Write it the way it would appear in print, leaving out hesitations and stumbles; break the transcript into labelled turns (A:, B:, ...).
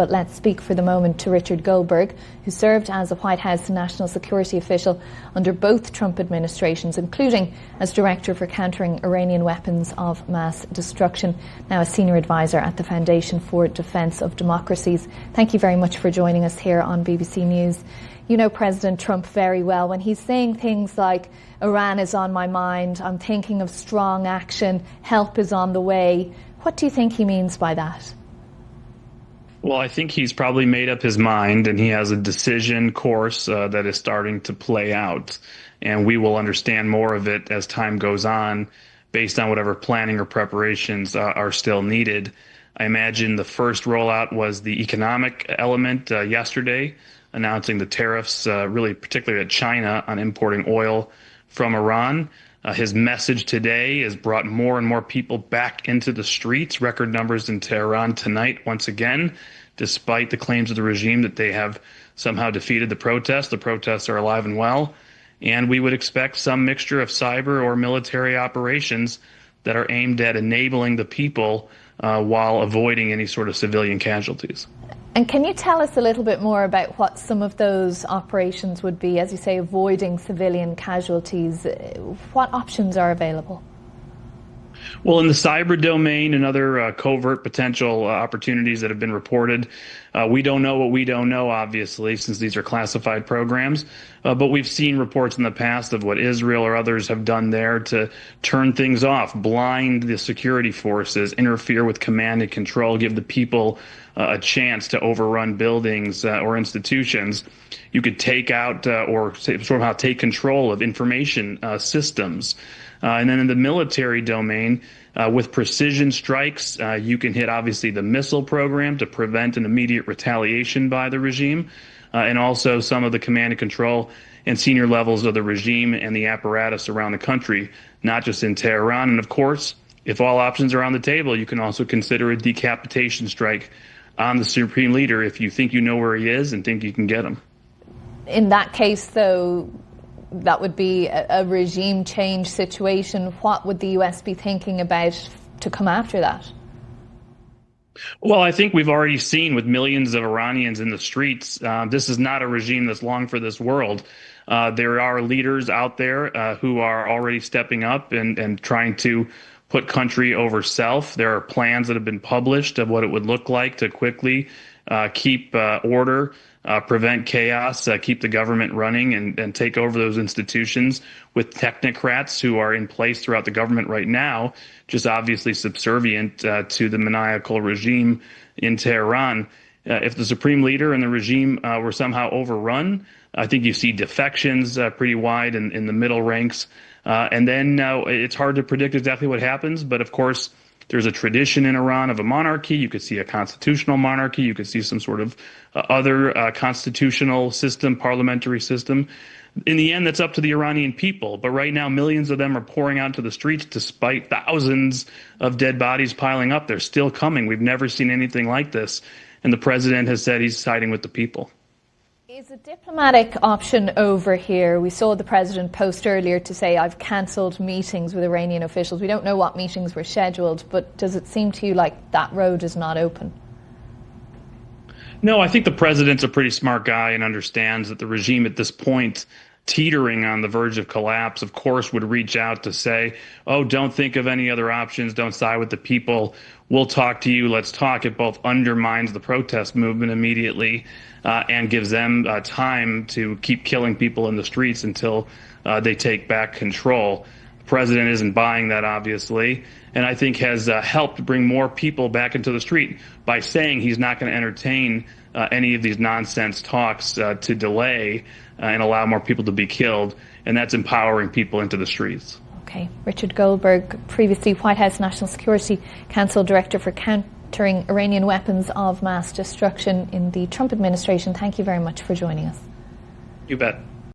A: but let's speak for the moment to Richard Goldberg, who served as a White House national security official under both Trump administrations, including as Director for Countering Iranian Weapons of Mass Destruction, now a senior advisor at the Foundation for Defence of Democracies. Thank you very much for joining us here on BBC News. You know President Trump very well. When he's saying things like, Iran is on my mind, I'm thinking of strong action, help is on the way, what do you think he means by that?
B: Well, I think he's probably made up his mind, and he has a decision course that is starting to play out. And we will understand more of it as time goes on, based on whatever planning or preparations are still needed. I imagine the first rollout was the economic element yesterday, announcing the tariffs, really particularly at China, on importing oil from Iran. His message today has brought more and more people back into the streets, record numbers in Tehran tonight once again, despite the claims of the regime that they have somehow defeated the protests. The protests are alive and well, and we would expect some mixture of cyber or military operations that are aimed at enabling the people while avoiding any sort of civilian casualties.
A: And can you tell us a little bit more about what some of those operations would be? As you say, avoiding civilian casualties. What options are available?
B: Well, in the cyber domain and other covert potential opportunities that have been reported, we don't know what we don't know, obviously, since these are classified programs. But we've seen reports in the past of what Israel or others have done there to turn things off, blind the security forces, interfere with command and control, give the people a chance to overrun buildings or institutions. You could take out or somehow take control of information systems. And then in the military domain, with precision strikes, you can hit obviously the missile program to prevent an immediate retaliation by the regime, and also some of the command and control and senior levels of the regime and the apparatus around the country, not just in Tehran. And of course, if all options are on the table, you can also consider a decapitation strike on the supreme leader if you think you know where he is and think you can get him.
A: In that case, though, that would be a regime change situation. What would the US be thinking about to come after that?
B: Well, I think we've already seen with millions of Iranians in the streets, this is not a regime that's long for this world. There are leaders out there who are already stepping up and trying to put country over self. There are plans that have been published of what it would look like to quickly keep order, prevent chaos, keep the government running, and take over those institutions with technocrats who are in place throughout the government right now, just obviously subservient to the maniacal regime in Tehran. If the supreme leader and the regime were somehow overrun, I think you see defections pretty wide in the middle ranks. And then it's hard to predict exactly what happens, but of course, there's a tradition in Iran of a monarchy. You could see a constitutional monarchy. You could see some sort of other constitutional system, parliamentary system. In the end, that's up to the Iranian people. But right now, millions of them are pouring out to the streets despite thousands of dead bodies piling up. They're still coming. We've never seen anything like this. And the president has said he's siding with the people.
A: Is a diplomatic option over here? We saw the president post earlier to say, I've cancelled meetings with Iranian officials. We don't know what meetings were scheduled, but does it seem to you like that road is not open?
B: No, I think the president's a pretty smart guy and understands that the regime at this point, teetering on the verge of collapse, of course, would reach out to say, oh, don't think of any other options. Don't side with the people. We'll talk to you. Let's talk. It both undermines the protest movement immediately and gives them time to keep killing people in the streets until they take back control. The president isn't buying that, obviously, and I think has helped bring more people back into the street by saying he's not going to entertain any of these nonsense talks to delay and allow more people to be killed, and that's empowering people into the streets.
A: Okay. Richard Goldberg, previously White House National Security Council Director for Countering Iranian Weapons of Mass Destruction in the Trump administration. Thank you very much for joining us.
B: You bet.